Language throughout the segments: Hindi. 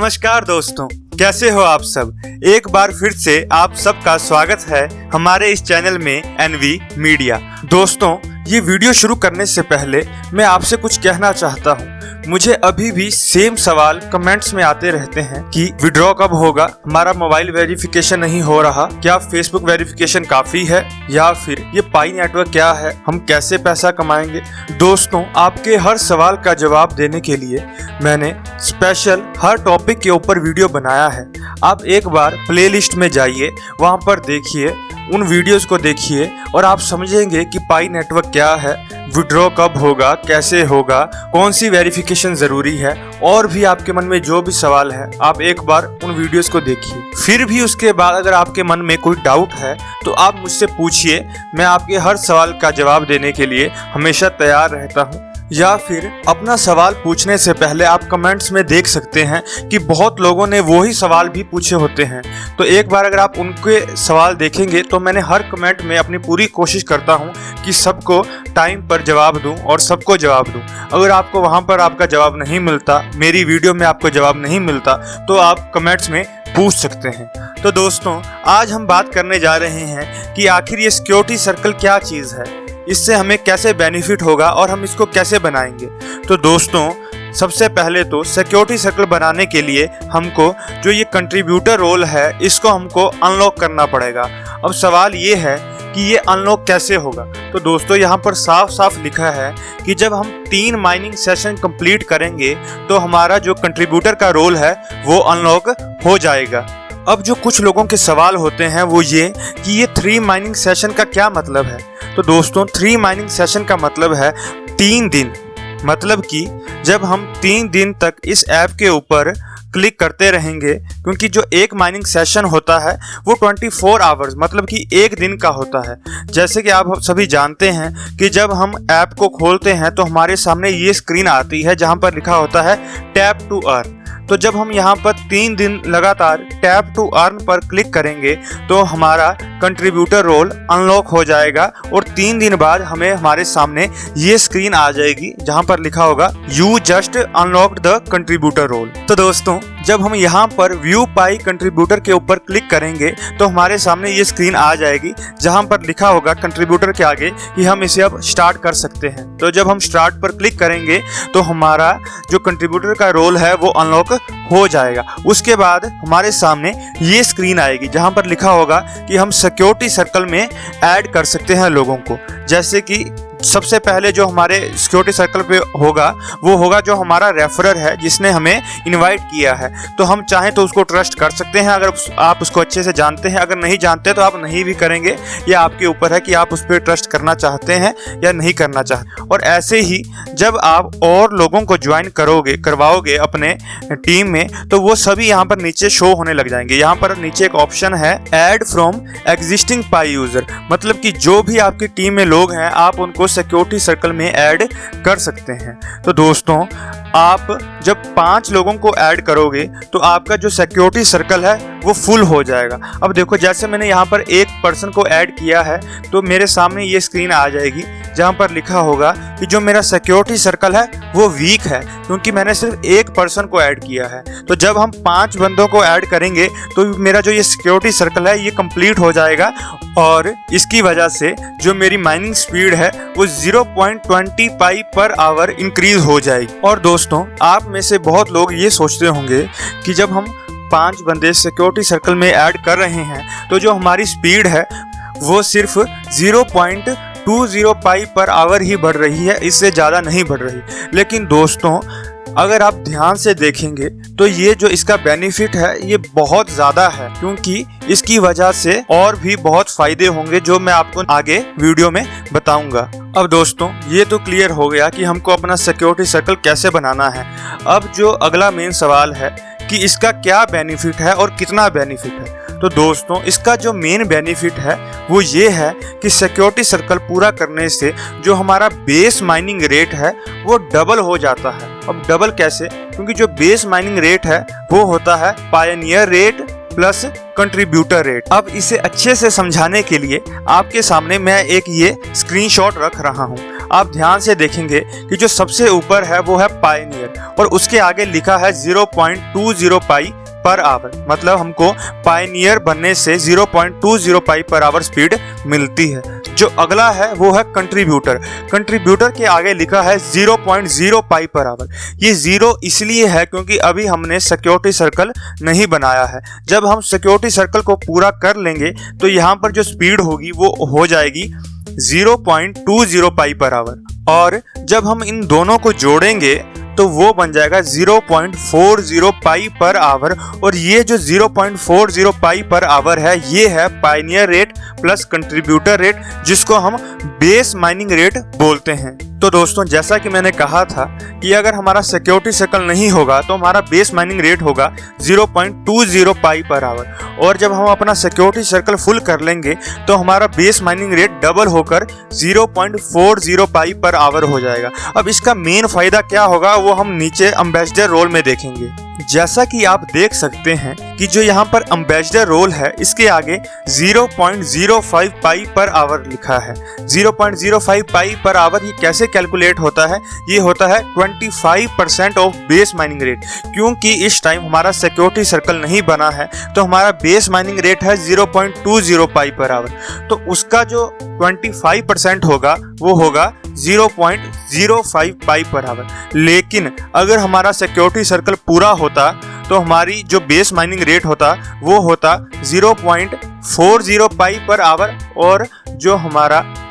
नमस्कार दोस्तों, कैसे हो आप सब। एक बार फिर से आप सबका स्वागत है हमारे इस चैनल में एनवी मीडिया। दोस्तों, ये वीडियो शुरू करने से पहले मैं आपसे कुछ कहना चाहता हूँ। मुझे अभी भी सेम सवाल कमेंट्स में आते रहते हैं कि विड्रॉ कब होगा, हमारा मोबाइल वेरिफिकेशन नहीं हो रहा, क्या फेसबुक वेरिफिकेशन काफी है, या फिर ये पाई नेटवर्क क्या है, हम कैसे पैसा कमाएंगे। दोस्तों, आपके हर सवाल का जवाब देने के लिए मैंने स्पेशल हर टॉपिक के ऊपर वीडियो बनाया है। आप एक बार प्लेलिस्ट में जाइए, वहां पर देखिए, उन वीडियोस को देखिए और आप समझेंगे कि पाई नेटवर्क क्या है, विड्रॉ कब होगा, कैसे होगा, कौन सी वेरिफिकेशन ज़रूरी है, और भी आपके मन में जो भी सवाल है आप एक बार उन वीडियोस को देखिए। फिर भी उसके बाद अगर आपके मन में कोई डाउट है तो आप मुझसे पूछिए, मैं आपके हर सवाल का जवाब देने के लिए हमेशा तैयार रहता हूँ। या फिर अपना सवाल पूछने से पहले आप कमेंट्स में देख सकते हैं कि बहुत लोगों ने वही सवाल भी पूछे होते हैं। तो एक बार अगर आप उनके सवाल देखेंगे तो मैंने हर कमेंट में अपनी पूरी कोशिश करता हूं कि सबको टाइम पर जवाब दूं और सबको जवाब दूं। अगर आपको वहां पर आपका जवाब नहीं मिलता, मेरी वीडियो में आपको जवाब नहीं मिलता, तो आप कमेंट्स में पूछ सकते हैं। तो दोस्तों, आज हम बात करने जा रहे हैं कि आखिर ये सिक्योरिटी सर्कल क्या चीज़ है, इससे हमें कैसे बेनिफिट होगा और हम इसको कैसे बनाएंगे। तो दोस्तों, सबसे पहले तो सिक्योरिटी सर्कल बनाने के लिए हमको जो ये कंट्रीब्यूटर रोल है इसको हमको अनलॉक करना पड़ेगा। अब सवाल ये है कि ये अनलॉक कैसे होगा। तो दोस्तों, यहाँ पर साफ साफ लिखा है कि जब हम 3 माइनिंग सेशन कंप्लीट करेंगे तो हमारा जो कंट्रीब्यूटर का रोल है वो अनलॉक हो जाएगा। अब जो कुछ लोगों के सवाल होते हैं वो ये कि ये 3 माइनिंग सेशन का क्या मतलब है। तो दोस्तों, 3 माइनिंग सेशन का मतलब है 3 दिन। मतलब कि जब हम 3 दिन तक इस ऐप के ऊपर क्लिक करते रहेंगे, क्योंकि जो एक माइनिंग सेशन होता है वो 24 आवर्स मतलब कि एक दिन का होता है। जैसे कि आप सभी जानते हैं कि जब हम ऐप को खोलते हैं तो हमारे सामने ये स्क्रीन आती है जहां पर लिखा होता है टैप टू अर्न। तो जब हम यहाँ पर 3 दिन लगातार टैप टू अर्न पर क्लिक करेंगे तो हमारा कंट्रीब्यूटर रोल अनलॉक हो जाएगा और 3 दिन बाद हमें हमारे सामने ये स्क्रीन आ जाएगी जहाँ पर लिखा होगा you just unlocked the contributor role. तो दोस्तों, जब हम यहाँ पर व्यू पाई कंट्रीब्यूटर के ऊपर क्लिक करेंगे तो हमारे सामने ये स्क्रीन आ जाएगी जहाँ पर लिखा होगा कंट्रीब्यूटर के आगे कि हम इसे अब स्टार्ट कर सकते हैं। तो जब हम स्टार्ट पर क्लिक करेंगे तो हमारा जो कंट्रीब्यूटर का रोल है वो अनलॉक हो जाएगा। उसके बाद हमारे सामने ये स्क्रीन आएगी जहां पर लिखा होगा कि हम सिक्योरिटी सर्कल में ऐड कर सकते हैं लोगों को। जैसे कि सबसे पहले जो हमारे सिक्योरिटी सर्कल पे होगा वो होगा जो हमारा रेफरर है जिसने हमें इनवाइट किया है। तो हम चाहें तो उसको ट्रस्ट कर सकते हैं अगर आप उसको अच्छे से जानते हैं। अगर नहीं जानते तो आप नहीं भी करेंगे, ये आपके ऊपर है कि आप उस पर ट्रस्ट करना चाहते हैं या नहीं करना चाहते। और ऐसे ही जब आप और लोगों को ज्वाइन करवाओगे अपने टीम में तो वो सभी यहाँ पर नीचे शो होने लग जाएंगे। यहाँ पर नीचे एक ऑप्शन है add from existing pi user, मतलब कि जो भी आपकी टीम में लोग हैं आप उनको सिक्योरिटी सर्कल में ऐड कर सकते हैं। तो दोस्तों, आप जब 5 लोगों को ऐड करोगे तो आपका जो सिक्योरिटी सर्कल है वो फुल हो जाएगा। अब देखो, जैसे मैंने यहाँ पर एक पर्सन को ऐड किया है तो मेरे सामने ये स्क्रीन आ जाएगी जहाँ पर लिखा होगा कि जो मेरा सिक्योरिटी सर्कल है वो वीक है क्योंकि मैंने सिर्फ एक पर्सन को ऐड किया है। तो जब हम 5 बंदों को ऐड करेंगे तो मेरा जो ये सिक्योरिटी सर्कल है ये कंप्लीट हो जाएगा और इसकी वजह से जो मेरी माइनिंग स्पीड है वो 0.20 पाई पर आवर इंक्रीज हो जाएगी। और दोस्तों, आप में से बहुत लोग ये सोचते होंगे कि जब हम 5 बंदे सिक्योरिटी सर्कल में ऐड कर रहे हैं तो जो हमारी स्पीड है वो सिर्फ 0.20 पाई पर आवर ही बढ़ रही है, इससे ज़्यादा नहीं बढ़ रही। लेकिन दोस्तों, अगर आप ध्यान से देखेंगे तो ये जो इसका बेनिफिट है ये बहुत ज़्यादा है, क्योंकि इसकी वजह से और भी बहुत फायदे होंगे जो मैं आपको आगे वीडियो में बताऊंगा। अब दोस्तों, ये तो क्लियर हो गया कि हमको अपना सिक्योरिटी सर्कल कैसे बनाना है। अब जो अगला मेन सवाल है कि इसका क्या बेनिफिट है और कितना बेनिफिट है। तो दोस्तों, इसका जो मेन बेनिफिट है वो ये है कि सिक्योरिटी सर्कल पूरा करने से जो हमारा बेस माइनिंग रेट है वो डबल हो जाता है। अब डबल कैसे? क्योंकि जो बेस माइनिंग रेट है वो होता है Pioneer rate plus contributor rate. अब इसे अच्छे से समझाने के लिए आपके सामने मैं एक ये स्क्रीनशॉट रख रहा हूँ। आप ध्यान से देखेंगे कि जो सबसे ऊपर है वो है पायनियर और उसके आगे लिखा है 0.20 पाई पर आवर। मतलब हमको पायनियर बनने से 0.20 पाई पर आवर स्पीड मिलती है। जो अगला है वो है कंट्रीब्यूटर। कंट्रीब्यूटर के आगे लिखा है 0.0 पाई पर आवर। ये 0 इसलिए है क्योंकि अभी हमने सिक्योरिटी सर्कल नहीं बनाया है। जब हम सिक्योरिटी सर्कल को पूरा कर लेंगे तो यहाँ पर जो स्पीड होगी वो हो जाएगी 0.20 पाई पर आवर, और जब हम इन दोनों को जोड़ेंगे तो वो बन जाएगा 0.40 पाई पर आवर। और ये जो 0.40 पाई पर आवर है ये है Pioneer rate plus contributor rate, जिसको हम बेस माइनिंग रेट बोलते हैं। तो दोस्तों, जैसा कि मैंने कहा था कि अगर हमारा सिक्योरिटी सर्कल नहीं होगा तो हमारा बेस माइनिंग रेट होगा 0.20 पाई पर आवर, और जब हम अपना सिक्योरिटी सर्कल फुल कर लेंगे तो हमारा बेस माइनिंग रेट डबल होकर 0.40 पाई पर आवर हो जाएगा। अब इसका मेन फायदा क्या होगा वो हम नीचे एम्बेसडर रोल में देखेंगे। जैसा कि आप देख सकते हैं कि जो यहाँ पर एम्बेसडर रोल है इसके आगे 0.05 पाई पर आवर लिखा है। 0.05 पाई पर आवर ये कैसे कैलकुलेट होता है? ये होता है 25% ऑफ बेस माइनिंग रेट। क्योंकि इस टाइम हमारा सिक्योरिटी सर्कल नहीं बना है तो हमारा बेस माइनिंग रेट है 0.20 पाई पर आवर, तो उसका जो 25% होगा वो होगा 0.05 पाई पर आवर। लेकिन अगर हमारा सिक्योरिटी सर्कल पूरा होता तो हमारी जो बेस माइनिंग रेट होता वो होता 0.40 पाई पर आवर,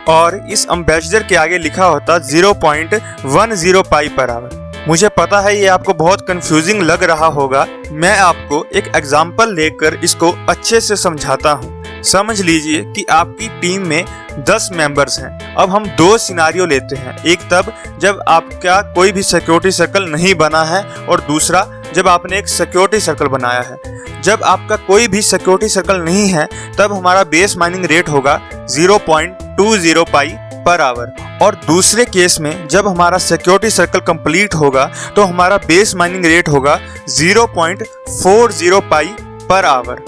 और इस एम्बेसडर के आगे लिखा होता 0.10 पाई पर आवर। मुझे पता है ये आपको बहुत कंफ्यूजिंग लग रहा होगा। मैं आपको एक एग्जांपल लेकर इसको अच्छे से समझाता हूँ। समझ लीजिए कि आपकी टीम में 10 मेंबर्स हैं। अब हम 2 सिनारियो लेते हैं, एक तब जब आपका कोई भी सिक्योरिटी सर्कल नहीं बना है और दूसरा जब आपने एक सिक्योरिटी सर्कल बनाया है। जब आपका कोई भी सिक्योरिटी सर्कल नहीं है तब हमारा बेस माइनिंग रेट होगा 0.20 पाई पर आवर, और दूसरे केस में जब हमारा सिक्योरिटी सर्कल कंप्लीट होगा तो हमारा बेस माइनिंग रेट होगा 0.40 पाई पर आवर।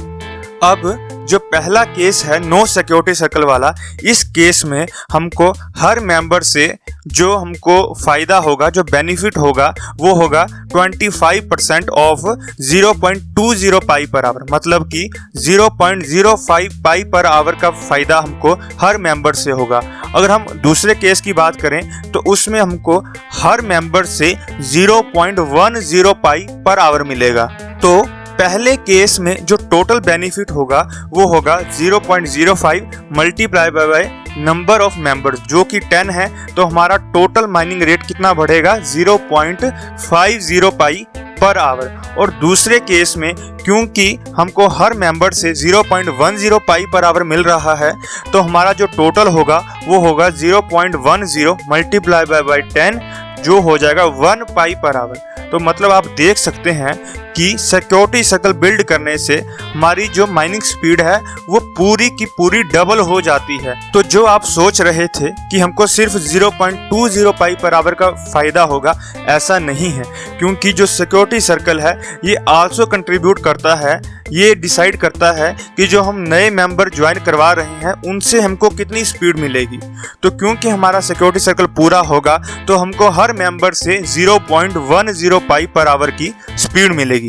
अब जो पहला केस है नो सिक्योरिटी सर्कल वाला, इस केस में हमको हर मेंबर से जो हमको फायदा होगा, जो बेनिफिट होगा वो होगा 25% ऑफ 0.20 पाई पर आवर। मतलब कि 0.05 पाई पर आवर का फायदा हमको हर मेंबर से होगा। अगर हम दूसरे केस की बात करें तो उसमें हमको हर मेंबर से 0.10 पाई पर आवर मिलेगा। तो पहले केस में जो टोटल बेनिफिट होगा वो होगा 0.05 multiply by number of members, जो कि 10 है, तो हमारा टोटल माइनिंग रेट कितना बढ़ेगा 0.50 पाई पर आवर। और दूसरे केस में क्योंकि हमको हर मेंबर से 0.10 पाई पर आवर मिल रहा है तो हमारा जो टोटल होगा वो होगा 0.10 मल्टीप्लाई बाय 10, जो हो जाएगा 1 पाई पर आवर। तो मतलब आप देख सकते हैं कि सिक्योरिटी सर्कल बिल्ड करने से हमारी जो माइनिंग स्पीड है वो पूरी की पूरी डबल हो जाती है। तो जो आप सोच रहे थे कि हमको सिर्फ 0.20 पाई पर आवर का फायदा होगा, ऐसा नहीं है। क्योंकि जो सिक्योरिटी सर्कल है ये आल्सो कंट्रीब्यूट करता है, ये डिसाइड करता है कि जो हम नए मेंबर ज्वाइन करवा रहे हैं उनसे हमको कितनी स्पीड मिलेगी। तो क्योंकि हमारा सिक्योरिटी सर्कल पूरा होगा तो हमको हर मेंबर से 0.10 पाई पर आवर की स्पीड मिलेगी।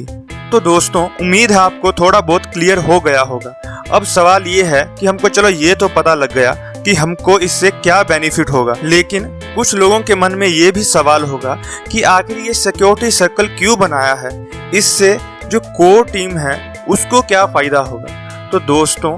तो दोस्तों, उम्मीद है आपको थोड़ा बहुत क्लियर हो गया होगा। अब सवाल ये है कि हमको चलो ये तो पता लग गया कि हमको इससे क्या बेनिफिट होगा, लेकिन कुछ लोगों के मन में ये भी सवाल होगा कि आखिर ये सिक्योरिटी सर्कल क्यों बनाया है, इससे जो कोर टीम है उसको क्या फायदा होगा। तो दोस्तों,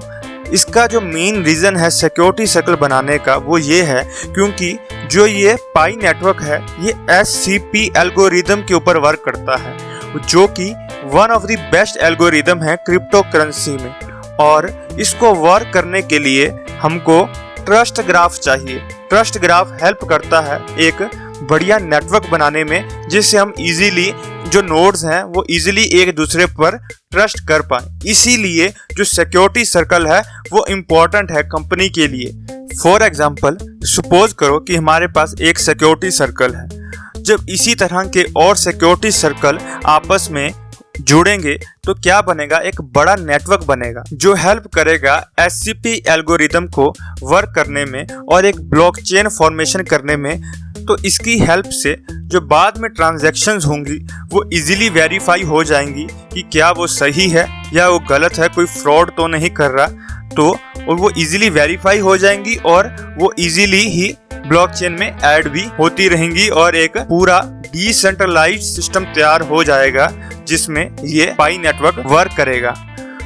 इसका जो मेन रीज़न है सिक्योरिटी सर्कल बनाने का वो ये है क्योंकि जो ये पाई नेटवर्क है ये SCP एल्गोरिदम के ऊपर वर्क करता है, जो कि one of the best algorithm है क्रिप्टो करेंसी में। और इसको वर्क करने के लिए हमको ट्रस्ट ग्राफ चाहिए। ट्रस्ट ग्राफ हेल्प करता है एक बढ़िया नेटवर्क बनाने में, जिससे हम इजीली जो नोड्स हैं वो इजीली एक दूसरे पर ट्रस्ट कर पाए। इसीलिए जो सिक्योरिटी सर्कल है वो इम्पोर्टेंट है कंपनी के लिए। फॉर एग्जाम्पल, सपोज करो कि हमारे पास एक सिक्योरिटी सर्कल है। जब इसी तरह के और सिक्योरिटी सर्कल आपस में जुड़ेंगे तो क्या बनेगा, एक बड़ा नेटवर्क बनेगा जो हेल्प करेगा SCP एल्गोरिदम को वर्क करने में और एक ब्लॉकचेन फॉर्मेशन करने में। तो इसकी हेल्प से जो बाद में ट्रांजैक्शंस होंगी वो इजीली वेरीफाई हो जाएंगी कि क्या वो सही है या वो गलत है, कोई फ्रॉड तो नहीं कर रहा। तो और वो इजीली वेरीफाई हो जाएंगी और वो इजीली ही ब्लॉकचेन में ऐड भी होती रहेंगी और एक पूरा डिसेंट्रलाइज्ड सिस्टम तैयार हो जाएगा जिसमें ये पाई नेटवर्क वर्क करेगा।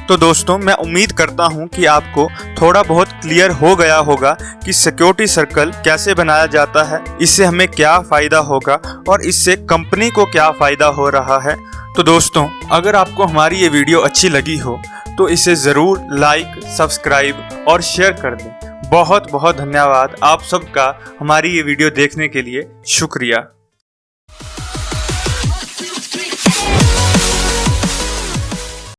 तो दोस्तों, मैं उम्मीद करता हूं कि आपको थोड़ा बहुत क्लियर हो गया होगा कि सिक्योरिटी सर्कल कैसे बनाया जाता है, इससे हमें क्या फ़ायदा होगा और इससे कंपनी को क्या फ़ायदा हो रहा है। तो दोस्तों, अगर आपको हमारी ये वीडियो अच्छी लगी हो तो इसे ज़रूर लाइक, सब्सक्राइब और शेयर कर दें। बहुत बहुत धन्यवाद आप सबका हमारी ये वीडियो देखने के लिए। शुक्रिया।